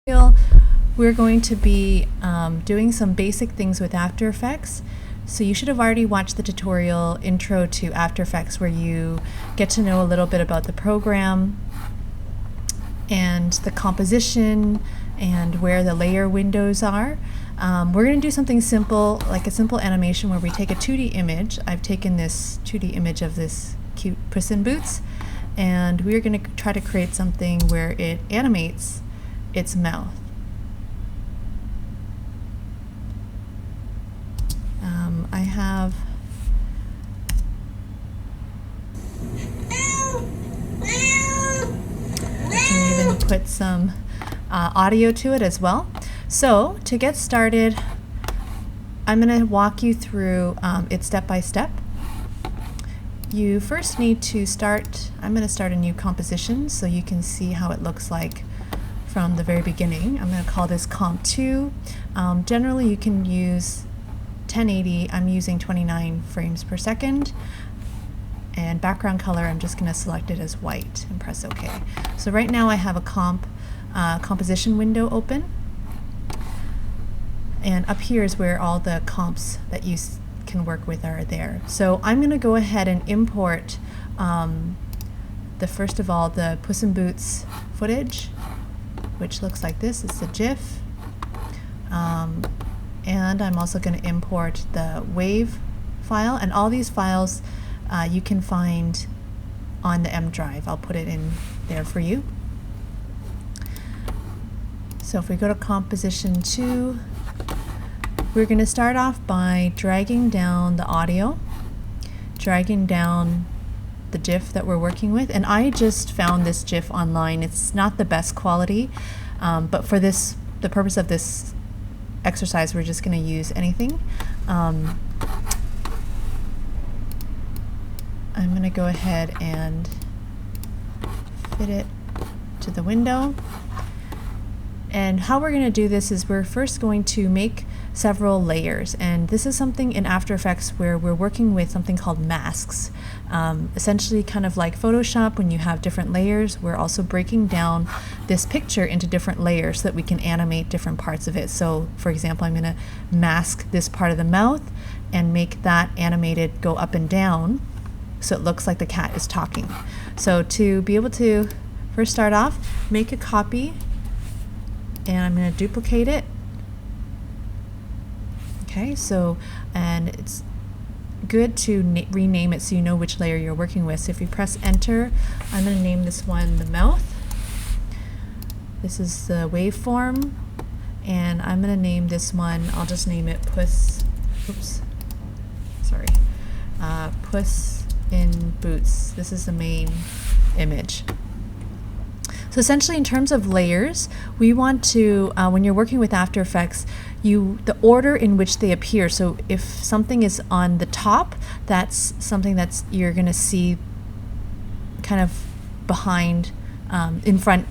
We're going to be doing some basic things with After Effects. So you should have already watched the tutorial Intro to After Effects, where you get to know a little bit about the program and the composition and where the layer windows are. We're going to do something simple, like a simple animation where we take a 2D image. I've taken this 2D image of this cute Puss in Boots, and we're going to try to create something where it animates its mouth. I have I can even put some audio to it as well. So to get started, I'm going to walk you through it step by step. You first need to start, I'm going to start a new composition so you can see how it looks like from the very beginning. I'm going to call this Comp 2. Generally you can use 1080, I'm using 29 frames per second, and background color I'm just going to select it as white and press OK. So right now I have a composition window open, and up here is where all the comps that you can work with are there. So I'm going to go ahead and import first of all the Puss in Boots footage, which looks like this. It's a GIF. And I'm also going to import the WAV file, and all these files you can find on the M drive. I'll put it in there for you. So if we go to Composition 2, we're going to start off by dragging down the audio, dragging down the GIF that we're working with, and I just found this GIF online. It's not the best quality, but for the purpose of this exercise, we're just going to use anything. I'm going to go ahead and fit it to the window. And how we're going to do this is we're first going to make several layers, and this is something in After Effects where we're working with something called masks. Essentially kind of like Photoshop, when you have different layers, we're also breaking down this picture into different layers so that we can animate different parts of it. So for example, I'm going to mask this part of the mouth and make that animated go up and down so it looks like the cat is talking. So to be able to first start off, make a copy, and I'm going to duplicate it. Okay, so, and it's good to rename it so you know which layer you're working with. So if you press enter, I'm going to name this one the mouth. This is the waveform, and I'm going to name this one, I'll just name it Puss in Boots. This is the main image. So essentially, in terms of layers, we want to, when you're working with After Effects, the order in which they appear. So if something is on the top, that's something you're going to see kind of behind, in front.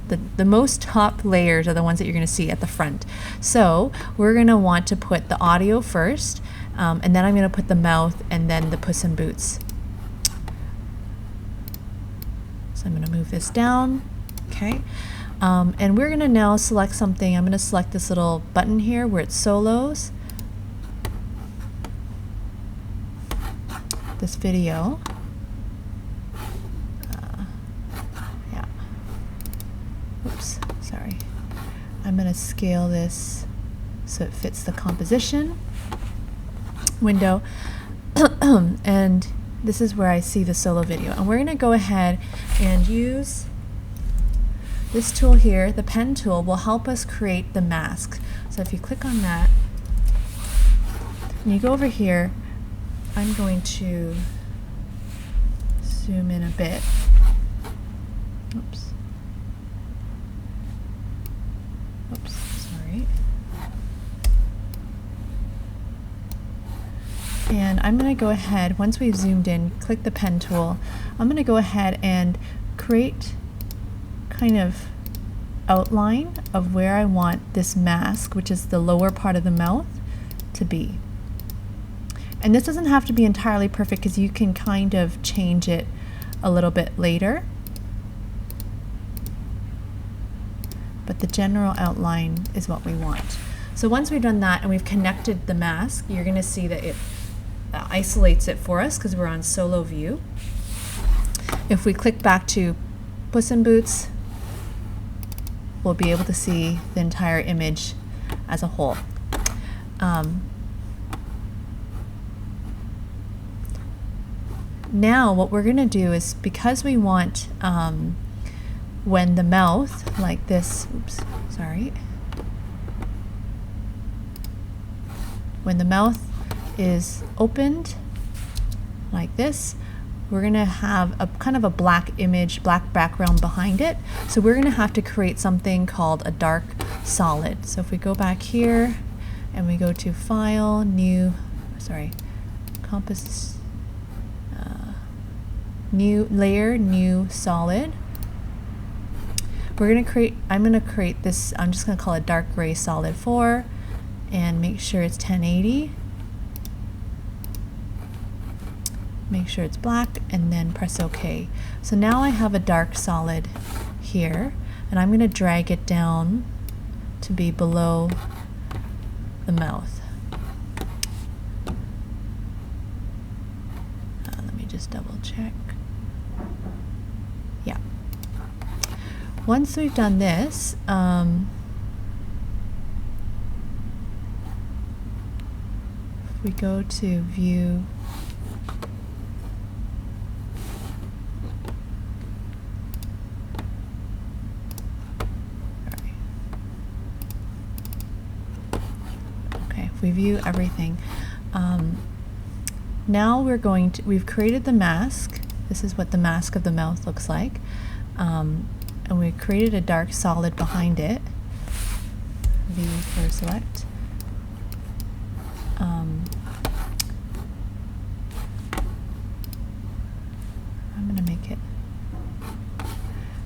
The most top layers are the ones that you're going to see at the front. So we're going to want to put the audio first, and then I'm going to put the mouth, and then the Puss in Boots. I'm going to move this down, okay, and we're going to now select something. I'm going to select this little button here where it solos this video. Yeah. Oops, sorry. I'm going to scale this so it fits the composition window, and this is where I see the solo video. And we're going to go ahead and use this tool here. The pen tool will help us create the mask. So if you click on that, and you go over here, I'm going to zoom in a bit. Oops. Oops, sorry. And I'm going to go ahead, once we've zoomed in, click the pen tool, I'm going to go ahead and create kind of outline of where I want this mask, which is the lower part of the mouth, to be. And this doesn't have to be entirely perfect, because you can kind of change it a little bit later. but the general outline is what we want. So once we've done that and we've connected the mask, you're going to see that it isolates it for us because we're on solo view. If we click back to Puss in Boots, we'll be able to see the entire image as a whole. Now what we're going to do is, because we want when the mouth, like this, oops, sorry, when the mouth is opened like this, we're going to have a kind of a black image, black background behind it. So we're going to have to create something called a dark solid. So if we go back here and we go to File, New, sorry, Compass, New Layer, New Solid. We're going to create, I'm going to create this, I'm just going to call it Dark Gray Solid 4 and make sure it's 1080. Make sure it's black and then press OK. So now I have a dark solid here, and I'm going to drag it down to be below the mouth. Let me just double check. Yeah. Once we've done this, if we go to View, we view everything. Now we've created the mask. This is what the mask of the mouth looks like. And we created a dark solid behind it. V for select. I'm going to make it.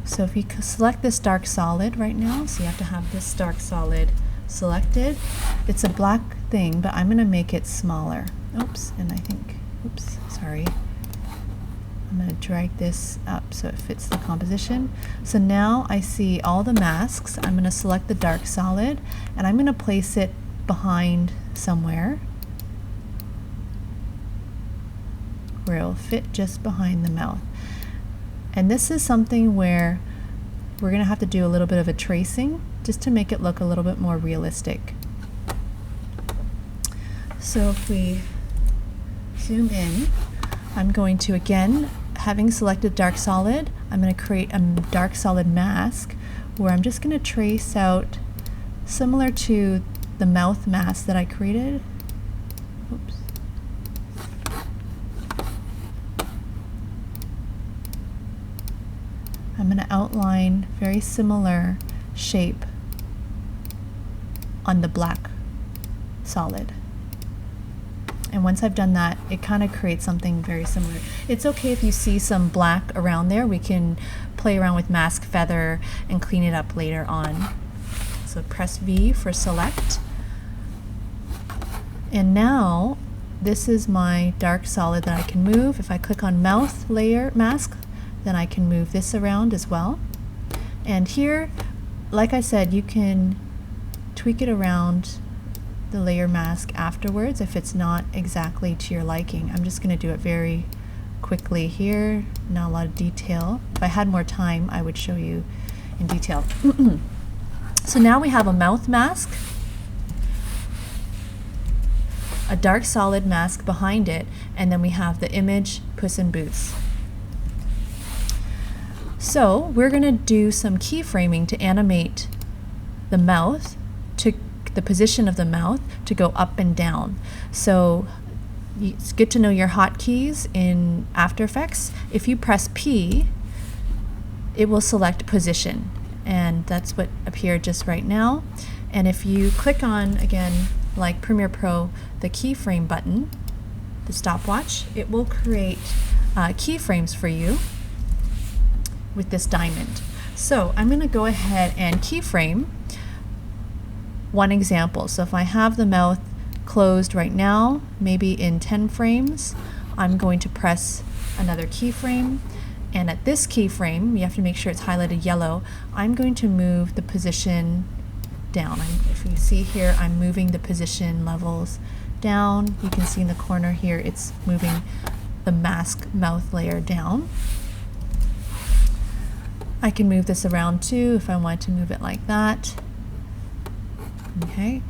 So if you select this dark solid right now, so you have to have this dark solid selected. It's a black thing, but I'm going to make it smaller. Oops, and I think, oops, sorry. I'm going to drag this up so it fits the composition. So now I see all the masks. I'm going to select the dark solid and I'm going to place it behind somewhere where it'll fit just behind the mouth. And this is something where we're going to have to do a little bit of a tracing just to make it look a little bit more realistic. So if we zoom in, I'm going to, again, having selected dark solid, I'm going to create a dark solid mask where I'm just going to trace out, similar to the mouth mask that I created. Oops. I'm going to outline very similar shape on the black solid. And once I've done that, it kind of creates something very similar. It's okay if you see some black around there. We can play around with mask feather and clean it up later on. So press V for select. And now this is my dark solid that I can move. If I click on mouth layer mask, then I can move this around as well. And here, like I said, you can tweak it around the layer mask afterwards if it's not exactly to your liking. I'm just going to do it very quickly here, not a lot of detail. If I had more time, I would show you in detail. So now we have a mouth mask, a dark solid mask behind it, and then we have the image Puss in Boots. So we're going to do some keyframing to animate the mouth, to the position of the mouth to go up and down. So it's good to know your hotkeys in After Effects. If you press P, it will select position, and that's what appeared just right now. And if you click on, again, like Premiere Pro, the keyframe button, the stopwatch, it will create keyframes for you with this diamond. So I'm going to go ahead and keyframe one example. So if I have the mouth closed right now, maybe in 10 frames, I'm going to press another keyframe, And at this keyframe, you have to make sure it's highlighted yellow. I'm going to move the position down. If you see here, I'm moving the position levels down. You can see in the corner here, it's moving the mask mouth layer down. I can move this around too if I want to move it like that. Okay,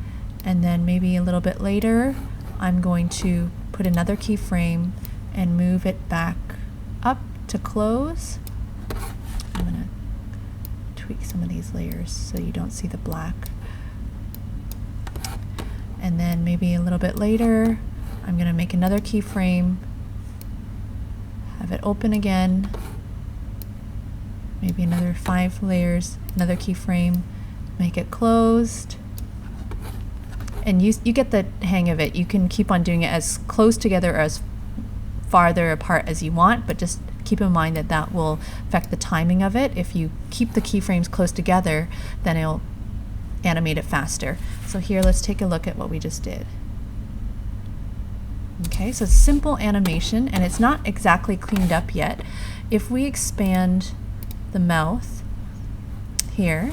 and then maybe a little bit later, I'm going to put another keyframe and move it back up to close. I'm going to tweak some of these layers so you don't see the black. And then maybe a little bit later, I'm going to make another keyframe, have it open again, maybe another 5 layers, another keyframe, make it closed. And you get the hang of it. You can keep on doing it as close together or as farther apart as you want, but just keep in mind that that will affect the timing of it. If you keep the keyframes close together, then it'll animate it faster. So here, let's take a look at what we just did. Okay, so it's simple animation, and it's not exactly cleaned up yet. If we expand the mouth here,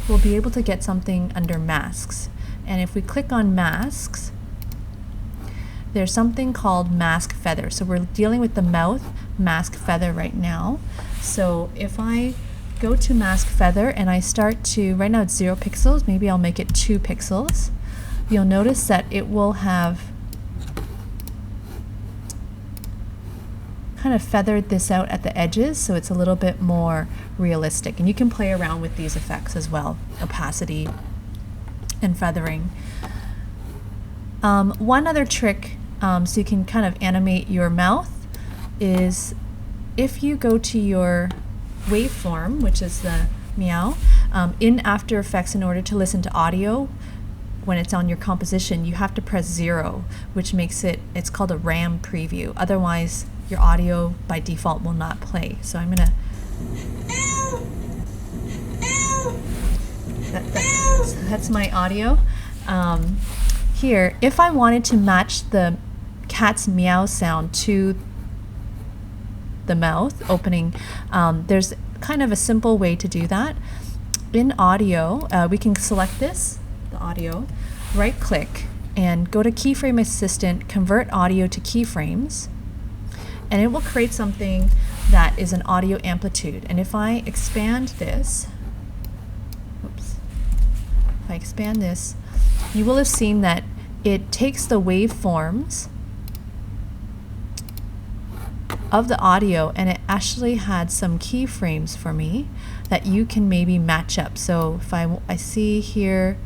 we'll be able to get something under masks. And if we click on masks, there's something called mask feather. So we're dealing with the mouth mask feather right now. So if I go to mask feather and I start to, right now it's 0 pixels, maybe I'll make it 2 pixels. You'll notice that it will have kind of feathered this out at the edges, so it's a little bit more realistic. And you can play around with these effects as well, opacity and feathering. One other trick so you can kind of animate your mouth is if you go to your waveform, which is the meow, in After Effects, in order to listen to audio when it's on your composition, you have to press 0, which makes it's called a RAM preview. Otherwise, your audio by default will not play. So I'm gonna, that's my audio. Here, if I wanted to match the cat's meow sound to the mouth opening, there's kind of a simple way to do that. In audio, we can select this, the audio, right click, and go to Keyframe Assistant, convert audio to keyframes, and it will create something that is an audio amplitude. And if I expand this, oops, if I expand this, you will have seen that it takes the waveforms of the audio and it actually had some keyframes for me that you can maybe match up. So if I see here,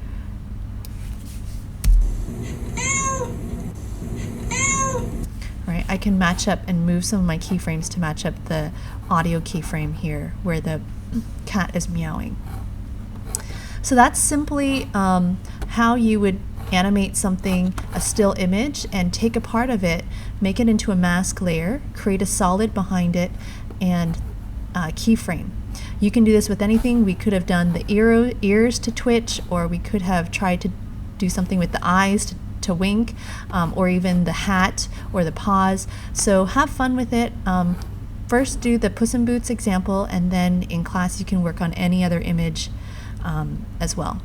right, I can match up and move some of my keyframes to match up the audio keyframe here where the cat is meowing. So that's simply how you would animate something, a still image, and take a part of it, make it into a mask layer, create a solid behind it, and keyframe. You can do this with anything. We could have done the ears to twitch, or we could have tried to do something with the eyes to wink, or even the hat or the paws. So have fun with it. First do the Puss in Boots example, and then in class you can work on any other image as well.